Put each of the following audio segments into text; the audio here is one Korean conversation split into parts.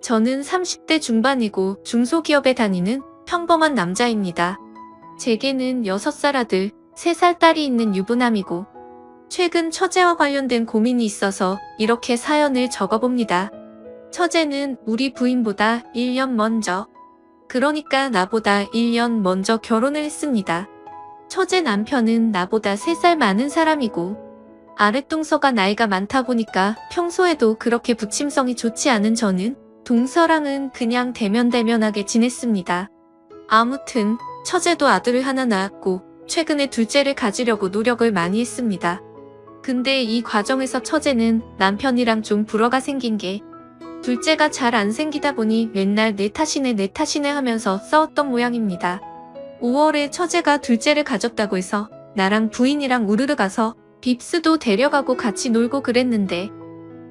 저는 30대 중반이고 중소기업에 다니는 평범한 남자입니다. 제게는 6살 아들, 3살 딸이 있는 유부남이고 최근 처제와 관련된 고민이 있어서 이렇게 사연을 적어봅니다. 처제는 우리 부인보다 1년 먼저, 그러니까 나보다 1년 먼저 결혼을 했습니다. 처제 남편은 나보다 3살 많은 사람이고 아랫동서가 나이가 많다 보니까 평소에도 그렇게 부침성이 좋지 않은 저는 동서랑은 그냥 대면대면하게 지냈습니다. 아무튼 처제도 아들을 하나 낳았고 최근에 둘째를 가지려고 노력을 많이 했습니다. 근데 이 과정에서 처제는 남편이랑 좀 불화가 생긴 게 둘째가 잘 안 생기다 보니 맨날 내 탓이네 하면서 싸웠던 모양입니다. 5월에 처제가 둘째를 가졌다고 해서 나랑 부인이랑 우르르 가서 빕스도 데려가고 같이 놀고 그랬는데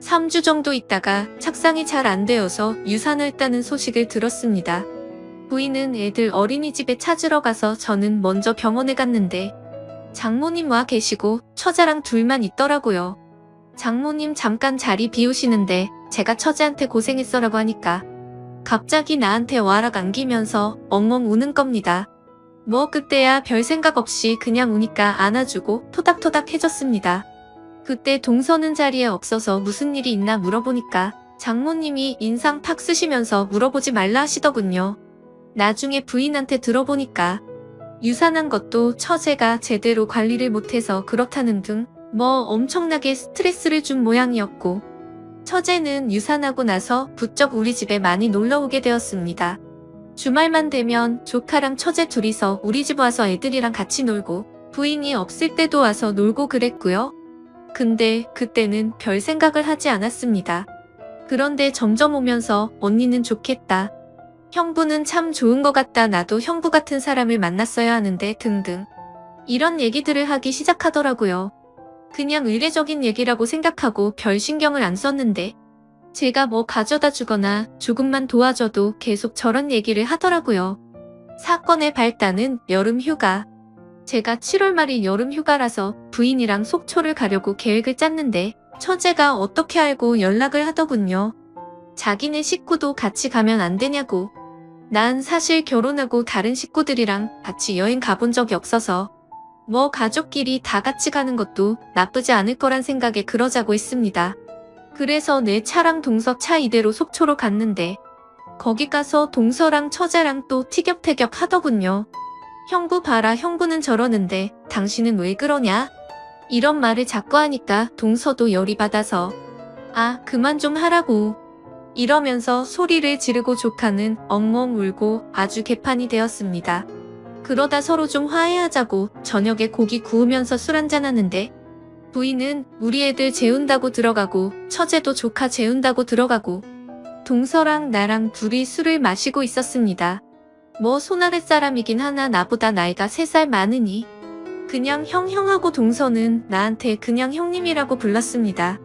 3주 정도 있다가 착상이 잘 안 되어서 유산을 했다는 소식을 들었습니다. 부인은 애들 어린이집에 찾으러 가서 저는 먼저 병원에 갔는데 장모님 와 계시고 처자랑 둘만 있더라고요. 장모님 잠깐 자리 비우시는데 제가 처제한테 고생했어라고 하니까 갑자기 나한테 와락 안기면서 엉엉 우는 겁니다. 뭐 그때야 별 생각 없이 그냥 우니까 안아주고 토닥토닥 해줬습니다. 그때 동서는 자리에 없어서 무슨 일이 있나 물어보니까 장모님이 인상 팍 쓰시면서 물어보지 말라 하시더군요. 나중에 부인한테 들어보니까 유산한 것도 처제가 제대로 관리를 못해서 그렇다는 등 뭐 엄청나게 스트레스를 준 모양이었고 처제는 유산하고 나서 부쩍 우리 집에 많이 놀러오게 되었습니다. 주말만 되면 조카랑 처제 둘이서 우리 집 와서 애들이랑 같이 놀고 부인이 없을 때도 와서 놀고 그랬고요. 근데 그때는 별 생각을 하지 않았습니다. 그런데 점점 오면서 언니는 좋겠다. 형부는 참 좋은 것 같다. 나도 형부 같은 사람을 만났어야 하는데 등등 이런 얘기들을 하기 시작하더라고요. 그냥 의례적인 얘기라고 생각하고 별 신경을 안 썼는데 제가 뭐 가져다 주거나 조금만 도와줘도 계속 저런 얘기를 하더라고요. 사건의 발단은 여름 휴가. 제가 7월 말이 여름 휴가라서 부인이랑 속초를 가려고 계획을 짰는데 처제가 어떻게 알고 연락을 하더군요. 자기네 식구도 같이 가면 안 되냐고. 난 사실 결혼하고 다른 식구들이랑 같이 여행 가본 적이 없어서 뭐 가족끼리 다 같이 가는 것도 나쁘지 않을 거란 생각에 그러자고 했습니다. 그래서 내 차랑 동서 차 이대로 속초로 갔는데 거기 가서 동서랑 처제랑 또 티격태격 하더군요. 형부 봐라, 형부는 저러는데 당신은 왜 그러냐? 이런 말을 자꾸 하니까 동서도 열이 받아서 아, 그만 좀 하라고. 이러면서 소리를 지르고 조카는 엉엉 울고 아주 개판이 되었습니다. 그러다 서로 좀 화해하자고 저녁에 고기 구우면서 술 한잔 하는데 부인은 우리 애들 재운다고 들어가고 처제도 조카 재운다고 들어가고 동서랑 나랑 둘이 술을 마시고 있었습니다. 뭐 손아랫 사람이긴 하나 나보다 나이가 3살 많으니 그냥 형하고 동서는 나한테 그냥 형님이라고 불렀습니다.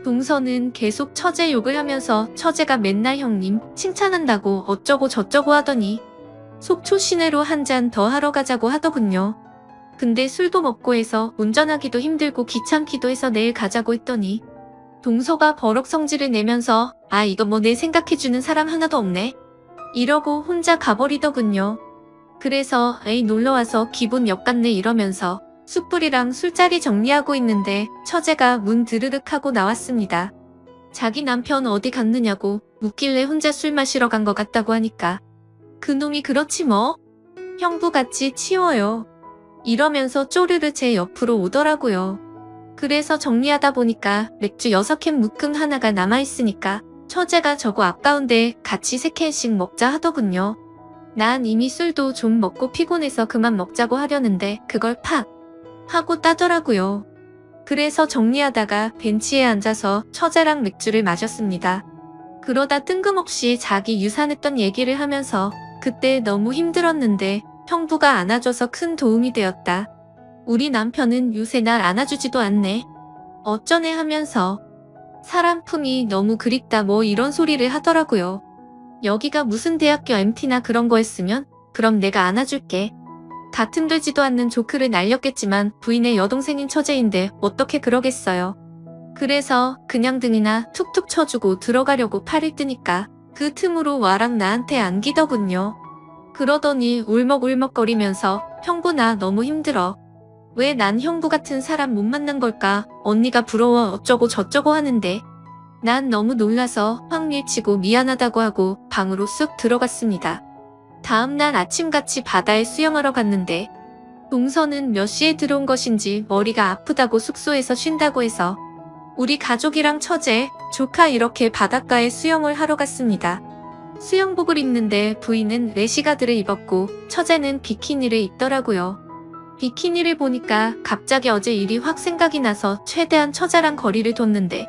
동서는 계속 처제 욕을 하면서 처제가 맨날 형님 칭찬한다고 어쩌고 저쩌고 하더니 속초 시내로 한 잔 더 하러 가자고 하더군요. 근데 술도 먹고 해서 운전하기도 힘들고 귀찮기도 해서 내일 가자고 했더니 동서가 버럭 성질을 내면서 아, 이거 뭐 내 생각해주는 사람 하나도 없네. 이러고 혼자 가버리더군요. 그래서 에이 놀러와서 기분 역같네 이러면서 숯불이랑 술자리 정리하고 있는데 처제가 문 드르륵 하고 나왔습니다. 자기 남편 어디 갔느냐고 묻길래 혼자 술 마시러 간 것 같다고 하니까 그놈이 그렇지 뭐. 형부같이 치워요. 이러면서 쪼르르 제 옆으로 오더라고요. 그래서 정리하다 보니까 맥주 6캔 묶음 하나가 남아있으니까 처제가 저거 아까운데 같이 3캔씩 먹자 하더군요. 난 이미 술도 좀 먹고 피곤해서 그만 먹자고 하려는데 그걸 팍 하고 따더라고요. 그래서 정리하다가 벤치에 앉아서 처제랑 맥주를 마셨습니다. 그러다 뜬금없이 자기 유산했던 얘기를 하면서 그때 너무 힘들었는데 형부가 안아줘서 큰 도움이 되었다. 우리 남편은 요새 날 안아주지도 않네. 어쩌네 하면서 사람 품이 너무 그립다 뭐 이런 소리를 하더라고요. 여기가 무슨 대학교 MT나 그런 거였으면 그럼 내가 안아줄게. 같은 되지도 않는 조크를 날렸겠지만 부인의 여동생인 처제인데 어떻게 그러겠어요. 그래서 그냥 등이나 툭툭 쳐주고 들어가려고 팔을 뜨니까 그 틈으로 와락 나한테 안기더군요. 그러더니 울먹울먹거리면서 형부 나 너무 힘들어. 왜 난 형부 같은 사람 못 만난 걸까? 언니가 부러워 어쩌고 저쩌고 하는데 난 너무 놀라서 확 밀치고 미안하다고 하고 방으로 쑥 들어갔습니다. 다음날 아침같이 바다에 수영하러 갔는데 동서는 몇 시에 들어온 것인지 머리가 아프다고 숙소에서 쉰다고 해서 우리 가족이랑 처제, 조카 이렇게 바닷가에 수영을 하러 갔습니다. 수영복을 입는데 부인은 레시가드를 입었고 처제는 비키니를 입더라고요. 비키니를 보니까 갑자기 어제 일이 확 생각이 나서 최대한 처제랑 거리를 뒀는데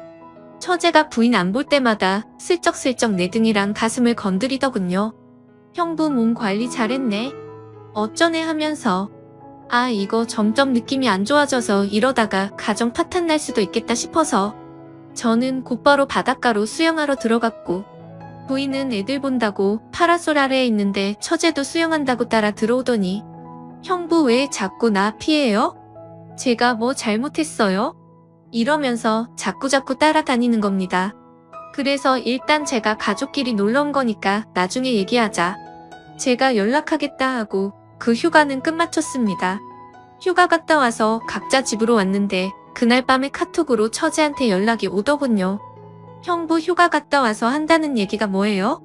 처제가 부인 안 볼 때마다 슬쩍슬쩍 내 등이랑 가슴을 건드리더군요. 형부 몸 관리 잘했네. 어쩌네 하면서 아 이거 점점 느낌이 안 좋아져서 이러다가 가정 파탄 날 수도 있겠다 싶어서 저는 곧바로 바닷가로 수영하러 들어갔고 부인은 애들 본다고 파라솔 아래에 있는데 처제도 수영한다고 따라 들어오더니 형부 왜 자꾸 나 피해요? 제가 뭐 잘못했어요? 이러면서 자꾸자꾸 따라다니는 겁니다. 그래서 일단 제가 가족끼리 놀러 온 거니까 나중에 얘기하자. 제가 연락하겠다 하고 그 휴가는 끝마쳤습니다. 휴가 갔다 와서 각자 집으로 왔는데 그날 밤에 카톡으로 처제한테 연락이 오더군요. 형부 휴가 갔다 와서 한다는 얘기가 뭐예요?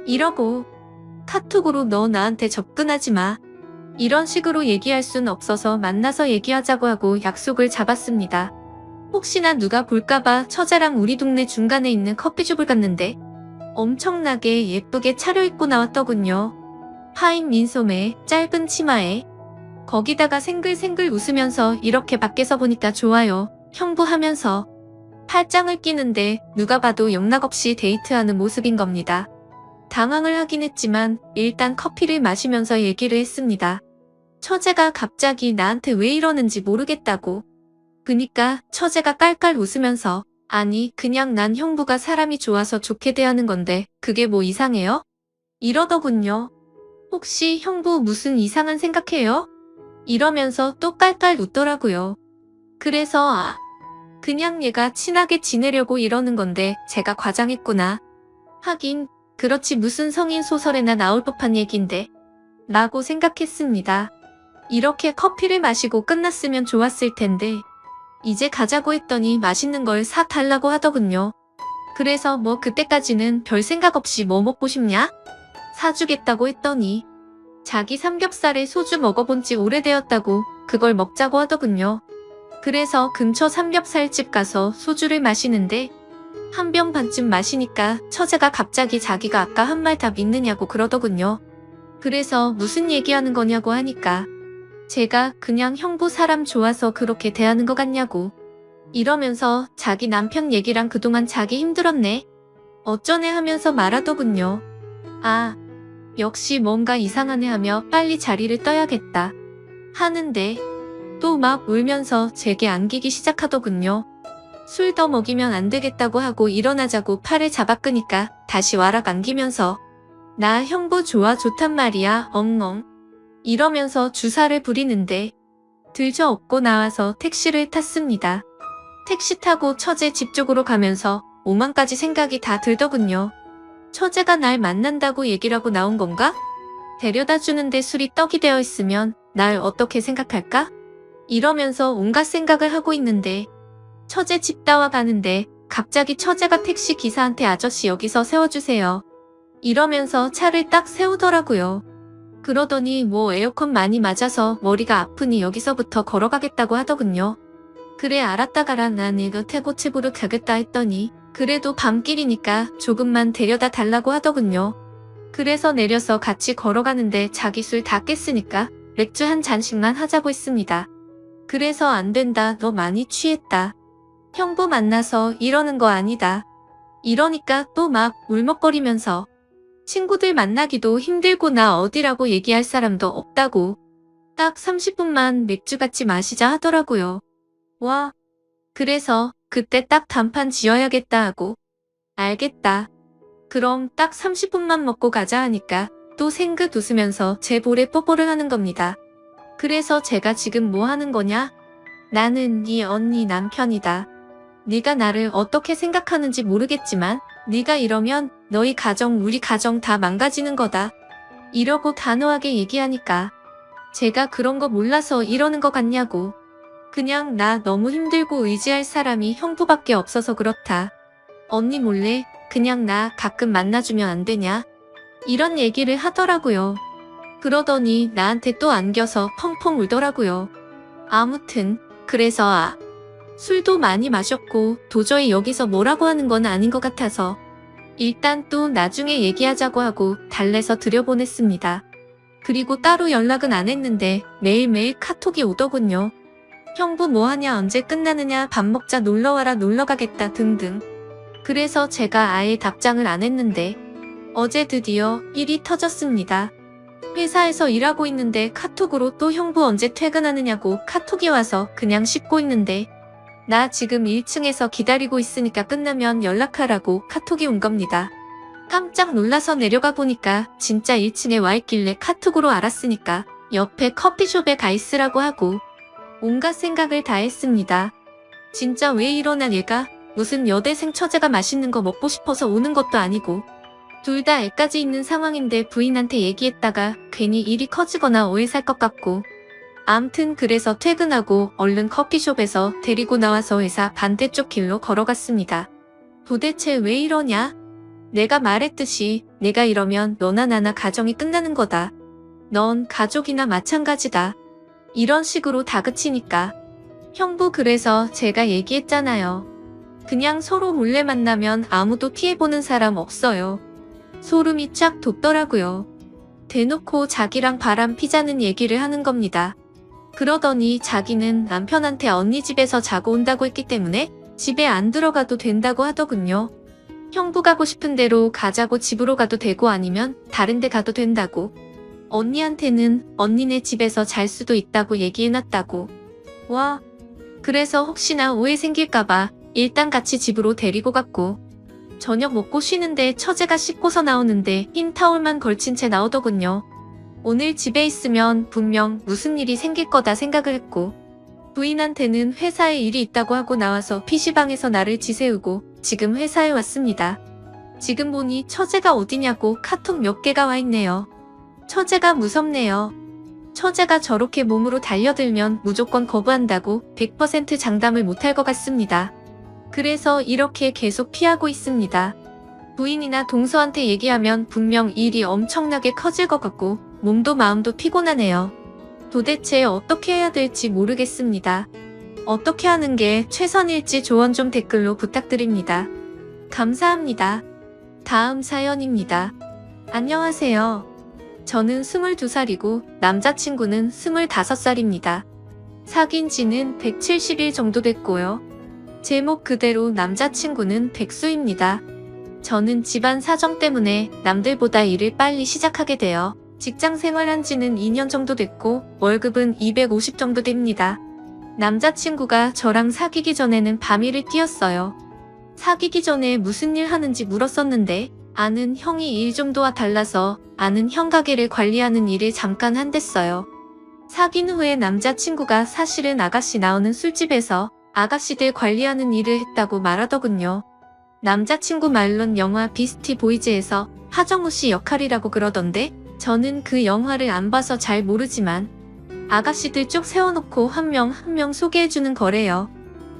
이러고 카톡으로 너 나한테 접근하지 마. 이런 식으로 얘기할 순 없어서 만나서 얘기하자고 하고 약속을 잡았습니다. 혹시나 누가 볼까봐 처제랑 우리 동네 중간에 있는 커피숍을 갔는데 엄청나게 예쁘게 차려입고 나왔더군요. 하인 민소매, 짧은 치마에 거기다가 생글생글 웃으면서 이렇게 밖에서 보니까 좋아요. 형부 하면서 팔짱을 끼는데 누가 봐도 영락없이 데이트하는 모습인 겁니다. 당황을 하긴 했지만 일단 커피를 마시면서 얘기를 했습니다. 처제가 갑자기 나한테 왜 이러는지 모르겠다고. 그니까 처제가 깔깔 웃으면서 아니 그냥 난 형부가 사람이 좋아서 좋게 대하는 건데 그게 뭐 이상해요? 이러더군요. 혹시 형부 무슨 이상한 생각해요? 이러면서 또 깔깔 웃더라고요. 그래서 그냥 얘가 친하게 지내려고 이러는 건데 제가 과장했구나. 하긴 그렇지 무슨 성인 소설에나 나올 법한 얘긴데 라고 생각했습니다. 이렇게 커피를 마시고 끝났으면 좋았을 텐데 이제 가자고 했더니 맛있는 걸 사달라고 하더군요. 그래서 뭐 그때까지는 별 생각 없이 뭐 먹고 싶냐? 사주겠다고 했더니 자기 삼겹살에 소주 먹어본 지 오래되었다고 그걸 먹자고 하더군요. 그래서 근처 삼겹살집 가서 소주를 마시는데 한 병 반쯤 마시니까 처제가 갑자기 자기가 아까 한 말 다 믿느냐고 그러더군요. 그래서 무슨 얘기하는 거냐고 하니까 제가 그냥 형부 사람 좋아서 그렇게 대하는 것 같냐고 이러면서 자기 남편 얘기랑 그동안 자기 힘들었네 어쩌네 하면서 말하더군요. 아 역시 뭔가 이상하네 하며 빨리 자리를 떠야겠다 하는데 또 막 울면서 제게 안기기 시작하더군요. 술 더 먹이면 안 되겠다고 하고 일어나자고 팔을 잡아 끄니까 다시 와락 안기면서 나 형부 좋아 좋단 말이야 엉엉 이러면서 주사를 부리는데 들저 업고 나와서 택시를 탔습니다. 택시 타고 처제 집 쪽으로 가면서 오만가지 생각이 다 들더군요. 처제가 날 만난다고 얘기를 하고 나온 건가? 데려다 주는데 술이 떡이 되어 있으면 날 어떻게 생각할까? 이러면서 온갖 생각을 하고 있는데 처제 집 따와 가는데 갑자기 처제가 택시 기사한테 아저씨 여기서 세워주세요. 이러면서 차를 딱 세우더라고요. 그러더니 뭐 에어컨 많이 맞아서 머리가 아프니 여기서부터 걸어가겠다고 하더군요. 그래 알았다 가라 난 이거 태고집으로 가겠다 했더니 그래도 밤길이니까 조금만 데려다 달라고 하더군요. 그래서 내려서 같이 걸어가는데 자기 술 다 깼으니까 맥주 한 잔씩만 하자고 했습니다. 그래서 안 된다 너 많이 취했다. 형부 만나서 이러는 거 아니다. 이러니까 또 막 울먹거리면서 친구들 만나기도 힘들고 나 어디라고 얘기할 사람도 없다고 딱 30분만 맥주 같이 마시자 하더라고요. 와 그래서 그때 딱 단판 지어야겠다 하고 알겠다. 그럼 딱 30분만 먹고 가자 하니까 또 생긋 웃으면서 제 볼에 뽀뽀를 하는 겁니다. 그래서 제가 지금 뭐 하는 거냐? 나는 네 언니 남편이다. 네가 나를 어떻게 생각하는지 모르겠지만 네가 이러면 너희 가정, 우리 가정 다 망가지는 거다. 이러고 단호하게 얘기하니까 제가 그런 거 몰라서 이러는 거 같냐고. 그냥 나 너무 힘들고 의지할 사람이 형부밖에 없어서 그렇다. 언니 몰래 그냥 나 가끔 만나주면 안 되냐? 이런 얘기를 하더라고요. 그러더니 나한테 또 안겨서 펑펑 울더라고요. 아무튼 그래서 술도 많이 마셨고 도저히 여기서 뭐라고 하는 건 아닌 것 같아서 일단 또 나중에 얘기하자고 하고 달래서 들여보냈습니다. 그리고 따로 연락은 안 했는데 매일매일 카톡이 오더군요. 형부 뭐하냐, 언제 끝나느냐, 밥 먹자, 놀러와라, 놀러가겠다 등등. 그래서 제가 아예 답장을 안 했는데 어제 드디어 일이 터졌습니다. 회사에서 일하고 있는데 카톡으로 또 형부 언제 퇴근하느냐고 카톡이 와서 그냥 씹고 있는데 나 지금 1층에서 기다리고 있으니까 끝나면 연락하라고 카톡이 온 겁니다. 깜짝 놀라서 내려가 보니까 진짜 1층에 와 있길래 카톡으로 알았으니까 옆에 커피숍에 가 있으라고 하고 온갖 생각을 다 했습니다. 진짜 왜 이러나 얘가 무슨 여대생 처제가 맛있는 거 먹고 싶어서 오는 것도 아니고 둘 다 애까지 있는 상황인데 부인한테 얘기했다가 괜히 일이 커지거나 오해 살 것 같고 암튼 그래서 퇴근하고 얼른 커피숍에서 데리고 나와서 회사 반대쪽 길로 걸어갔습니다. 도대체 왜 이러냐? 내가 말했듯이 내가 이러면 너나 나나 가정이 끝나는 거다. 넌 가족이나 마찬가지다. 이런 식으로 다그치니까 형부 그래서 제가 얘기했잖아요. 그냥 서로 몰래 만나면 아무도 피해보는 사람 없어요. 소름이 쫙 돋더라고요. 대놓고 자기랑 바람 피자는 얘기를 하는 겁니다. 그러더니 자기는 남편한테 언니 집에서 자고 온다고 했기 때문에 집에 안 들어가도 된다고 하더군요. 형부 가고 싶은 대로 가자고 집으로 가도 되고 아니면 다른 데 가도 된다고. 언니한테는 언니네 집에서 잘 수도 있다고 얘기해놨다고. 와, 그래서 혹시나 오해 생길까봐 일단 같이 집으로 데리고 갔고 저녁 먹고 쉬는데 처제가 씻고서 나오는데 흰 타올만 걸친 채 나오더군요. 오늘 집에 있으면 분명 무슨 일이 생길 거다 생각을 했고 부인한테는 회사에 일이 있다고 하고 나와서 PC방에서 나를 지새우고 지금 회사에 왔습니다. 지금 보니 처제가 어디냐고 카톡 몇 개가 와 있네요. 처제가 무섭네요. 처제가 저렇게 몸으로 달려들면 무조건 거부한다고 100% 장담을 못할 것 같습니다. 그래서 이렇게 계속 피하고 있습니다. 부인이나 동서한테 얘기하면 분명 일이 엄청나게 커질 것 같고 몸도 마음도 피곤하네요. 도대체 어떻게 해야 될지 모르겠습니다. 어떻게 하는 게 최선일지 조언 좀 댓글로 부탁드립니다. 감사합니다. 다음 사연입니다. 안녕하세요. 저는 22살이고 남자친구는 25살입니다. 사귄 지는 170일 정도 됐고요. 제목 그대로 남자친구는 백수입니다. 저는 집안 사정 때문에 남들보다 일을 빨리 시작하게 되어 직장 생활한 지는 2년 정도 됐고 월급은 250 정도 됩니다. 남자친구가 저랑 사귀기 전에는 밤일을 뛰었어요. 사귀기 전에 무슨 일 하는지 물었었는데 아는 형이 일 정도와 달라서 아는 형 가게를 관리하는 일을 잠깐 한댔어요. 사귄 후에 남자친구가 사실은 아가씨 나오는 술집에서 아가씨들 관리하는 일을 했다고 말하더군요. 남자친구 말론 영화 비스티 보이즈에서 하정우 씨 역할이라고 그러던데 저는 그 영화를 안 봐서 잘 모르지만 아가씨들 쭉 세워놓고 한 명 한 명 소개해주는 거래요.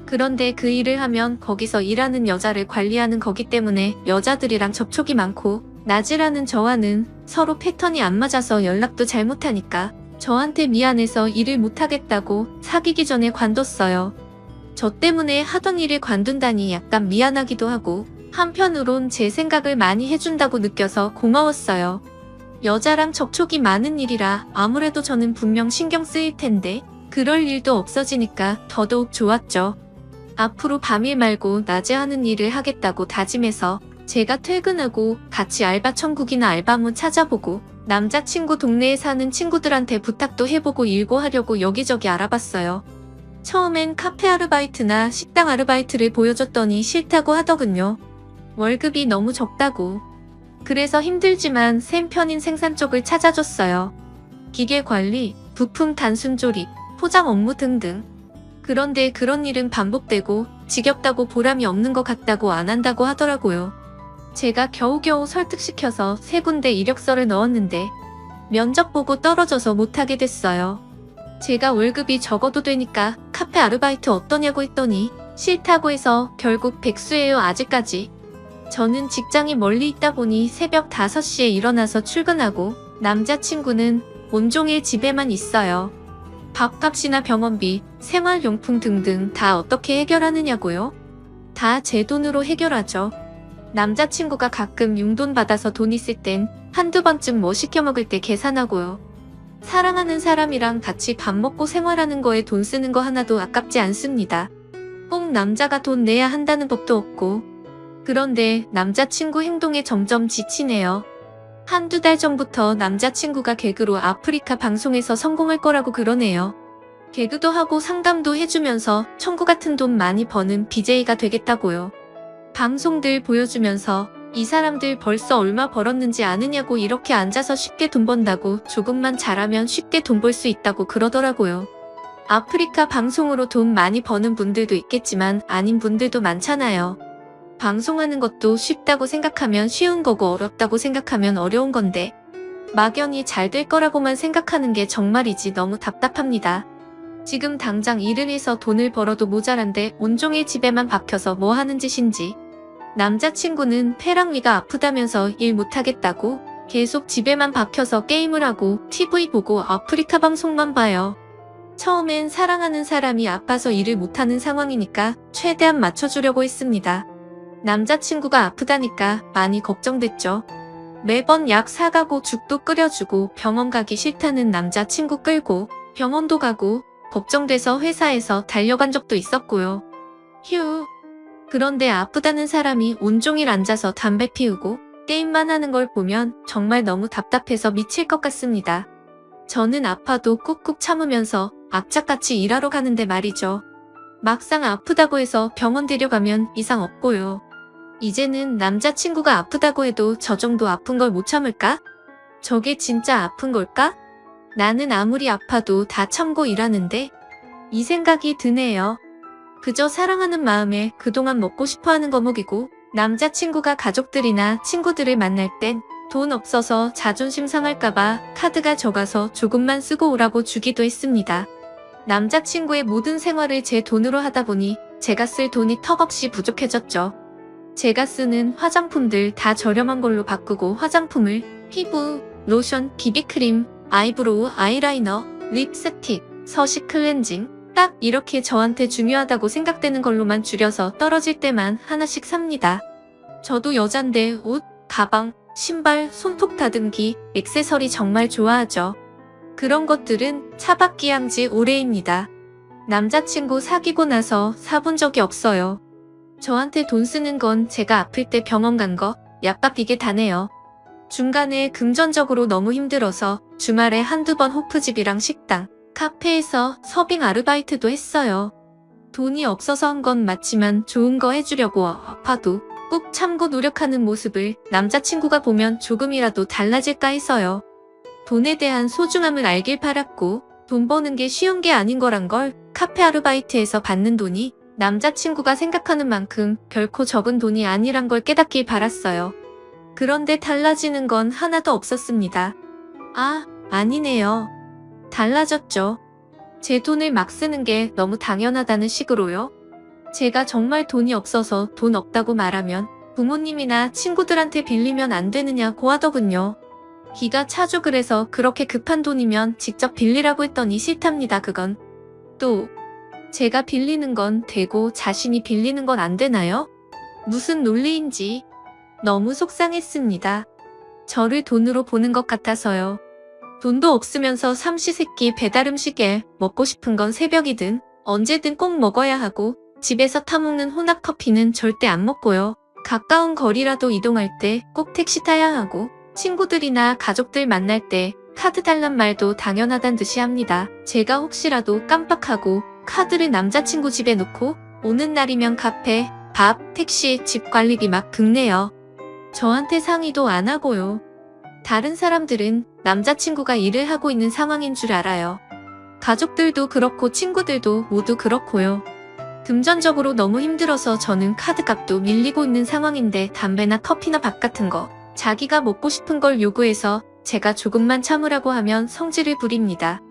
그런데 그 일을 하면 거기서 일하는 여자를 관리하는 거기 때문에 여자들이랑 접촉이 많고 낮이라는 저와는 서로 패턴이 안 맞아서 연락도 잘 못하니까 저한테 미안해서 일을 못하겠다고 사귀기 전에 관뒀어요. 저 때문에 하던 일을 관둔다니 약간 미안하기도 하고 한편으론 제 생각을 많이 해준다고 느껴서 고마웠어요. 여자랑 접촉이 많은 일이라 아무래도 저는 분명 신경 쓰일 텐데 그럴 일도 없어지니까 더더욱 좋았죠. 앞으로 밤일 말고 낮에 하는 일을 하겠다고 다짐해서 제가 퇴근하고 같이 알바 천국이나 알바문 찾아보고 남자친구 동네에 사는 친구들한테 부탁도 해보고 일고 하려고 여기저기 알아봤어요. 처음엔 카페 아르바이트나 식당 아르바이트를 보여줬더니 싫다고 하더군요. 월급이 너무 적다고. 그래서 힘들지만 샘 편인 생산 쪽을 찾아줬어요. 기계 관리, 부품 단순 조립, 포장 업무 등등. 그런데 그런 일은 반복되고 지겹다고 보람이 없는 것 같다고 안 한다고 하더라고요. 제가 겨우겨우 설득시켜서 3군데 이력서를 넣었는데 면접 보고 떨어져서 못하게 됐어요. 제가 월급이 적어도 되니까 카페 아르바이트 어떠냐고 했더니 싫다고 해서 결국 백수예요 아직까지. 저는 직장이 멀리 있다 보니 새벽 5시에 일어나서 출근하고 남자친구는 온종일 집에만 있어요. 밥값이나 병원비, 생활용품 등등 다 어떻게 해결하느냐고요? 다 제 돈으로 해결하죠. 남자친구가 가끔 용돈 받아서 돈 있을 땐 한두 번쯤 뭐 시켜 먹을 때 계산하고요. 사랑하는 사람이랑 같이 밥 먹고 생활하는 거에 돈 쓰는 거 하나도 아깝지 않습니다. 꼭 남자가 돈 내야 한다는 법도 없고. 그런데 남자친구 행동에 점점 지치네요. 한두 달 전부터 남자친구가 개그로 아프리카 방송에서 성공할 거라고 그러네요. 개그도 하고 상담도 해주면서 천구 같은 돈 많이 버는 BJ가 되겠다고요. 방송들 보여주면서 이 사람들 벌써 얼마 벌었는지 아느냐고 이렇게 앉아서 쉽게 돈 번다고 조금만 잘하면 쉽게 돈 벌 수 있다고 그러더라고요. 아프리카 방송으로 돈 많이 버는 분들도 있겠지만 아닌 분들도 많잖아요. 방송하는 것도 쉽다고 생각하면 쉬운 거고 어렵다고 생각하면 어려운 건데 막연히 잘 될 거라고만 생각하는 게 정말이지 너무 답답합니다. 지금 당장 일을 해서 돈을 벌어도 모자란데 온종일 집에만 박혀서 뭐 하는 짓인지. 남자친구는 폐랑 위가 아프다면서 일 못하겠다고 계속 집에만 박혀서 게임을 하고 TV 보고 아프리카 방송만 봐요. 처음엔 사랑하는 사람이 아파서 일을 못하는 상황이니까 최대한 맞춰주려고 했습니다. 남자친구가 아프다니까 많이 걱정됐죠. 매번 약 사가고 죽도 끓여주고 병원 가기 싫다는 남자친구 끌고 병원도 가고 걱정돼서 회사에서 달려간 적도 있었고요. 휴. 그런데 아프다는 사람이 온종일 앉아서 담배 피우고 게임만 하는 걸 보면 정말 너무 답답해서 미칠 것 같습니다. 저는 아파도 꾹꾹 참으면서 악착같이 일하러 가는데 말이죠. 막상 아프다고 해서 병원 데려가면 이상 없고요. 이제는 남자친구가 아프다고 해도 저 정도 아픈 걸 못 참을까? 저게 진짜 아픈 걸까? 나는 아무리 아파도 다 참고 일하는데 이 생각이 드네요. 그저 사랑하는 마음에 그동안 먹고 싶어하는 거목이고 남자친구가 가족들이나 친구들을 만날 땐 돈 없어서 자존심 상할까봐 카드가 적어서 조금만 쓰고 오라고 주기도 했습니다. 남자친구의 모든 생활을 제 돈으로 하다 보니 제가 쓸 돈이 턱없이 부족해졌죠. 제가 쓰는 화장품들 다 저렴한 걸로 바꾸고 화장품을 피부, 로션, 비비크림, 아이브로우, 아이라이너, 립스틱, 서식 클렌징 딱 이렇게 저한테 중요하다고 생각되는 걸로만 줄여서 떨어질 때만 하나씩 삽니다. 저도 여잔데 옷, 가방, 신발, 손톱 다듬기, 액세서리 정말 좋아하죠. 그런 것들은 차박기한 지 오래입니다. 남자친구 사귀고 나서 사본 적이 없어요. 저한테 돈 쓰는 건 제가 아플 때 병원 간 거, 약값 이게 다네요. 중간에 금전적으로 너무 힘들어서 주말에 한두 번 호프집이랑 식당, 카페에서 서빙 아르바이트도 했어요. 돈이 없어서 한 건 맞지만 좋은 거 해주려고 아파도 꾹 참고 노력하는 모습을 남자친구가 보면 조금이라도 달라질까 해서요. 돈에 대한 소중함을 알길 바랐고 돈 버는 게 쉬운 게 아닌 거란 걸 카페 아르바이트에서 받는 돈이 남자친구가 생각하는 만큼 결코 적은 돈이 아니란 걸 깨닫길 바랐어요. 그런데 달라지는 건 하나도 없었습니다. 아, 아니네요. 달라졌죠. 제 돈을 막 쓰는 게 너무 당연하다는 식으로요. 제가 정말 돈이 없어서 돈 없다고 말하면 부모님이나 친구들한테 빌리면 안 되느냐고 하더군요. 기가 차죠. 그래서 그렇게 급한 돈이면 직접 빌리라고 했더니 싫답니다. 그건. 또 제가 빌리는 건 되고 자신이 빌리는 건 안 되나요? 무슨 논리인지 너무 속상했습니다. 저를 돈으로 보는 것 같아서요. 돈도 없으면서 삼시세끼 배달음식에 먹고 싶은 건 새벽이든 언제든 꼭 먹어야 하고 집에서 타먹는 혼합커피는 절대 안 먹고요. 가까운 거리라도 이동할 때 꼭 택시 타야 하고 친구들이나 가족들 만날 때 카드 달란 말도 당연하단 듯이 합니다. 제가 혹시라도 깜빡하고 카드를 남자친구 집에 놓고 오는 날이면 카페, 밥, 택시, 집 관리비 막 긁네요. 저한테 상의도 안 하고요. 다른 사람들은 남자친구가 일을 하고 있는 상황인 줄 알아요. 가족들도 그렇고 친구들도 모두 그렇고요. 금전적으로 너무 힘들어서 저는 카드값도 밀리고 있는 상황인데 담배나 커피나 밥 같은 거 자기가 먹고 싶은 걸 요구해서 제가 조금만 참으라고 하면 성질을 부립니다.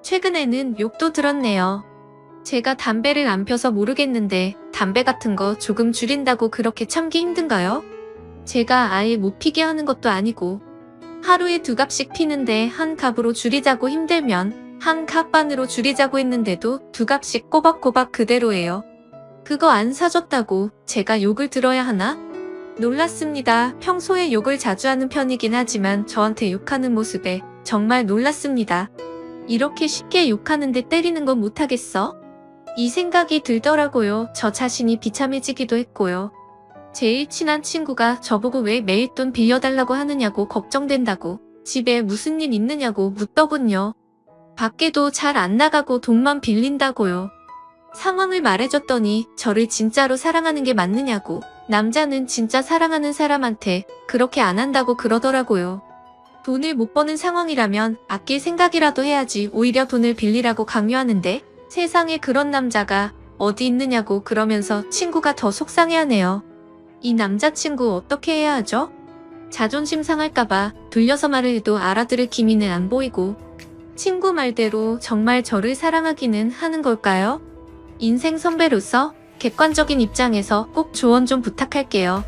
최근에는 욕도 들었네요. 제가 담배를 안 펴서 모르겠는데 담배 같은 거 조금 줄인다고 그렇게 참기 힘든가요? 제가 아예 못 피게 하는 것도 아니고 하루에 2갑씩 피는데 한 갑으로 줄이자고 힘들면 한 갑 반으로 줄이자고 했는데도 2갑씩 꼬박꼬박 그대로예요. 그거 안 사줬다고 제가 욕을 들어야 하나? 놀랐습니다. 평소에 욕을 자주 하는 편이긴 하지만 저한테 욕하는 모습에 정말 놀랐습니다. 이렇게 쉽게 욕하는데 때리는 건 못하겠어? 이 생각이 들더라고요. 저 자신이 비참해지기도 했고요. 제일 친한 친구가 저보고 왜 매일 돈 빌려달라고 하느냐고 걱정된다고 집에 무슨 일 있느냐고 묻더군요. 밖에도 잘 안 나가고 돈만 빌린다고요. 상황을 말해줬더니 저를 진짜로 사랑하는 게 맞느냐고 남자는 진짜 사랑하는 사람한테 그렇게 안 한다고 그러더라고요. 돈을 못 버는 상황이라면 아낄 생각이라도 해야지 오히려 돈을 빌리라고 강요하는데 세상에 그런 남자가 어디 있느냐고 그러면서 친구가 더 속상해하네요. 이 남자친구 어떻게 해야 하죠? 자존심 상할까봐 돌려서 말을 해도 알아들을 기미는 안 보이고 친구 말대로 정말 저를 사랑하기는 하는 걸까요? 인생 선배로서 객관적인 입장에서 꼭 조언 좀 부탁할게요.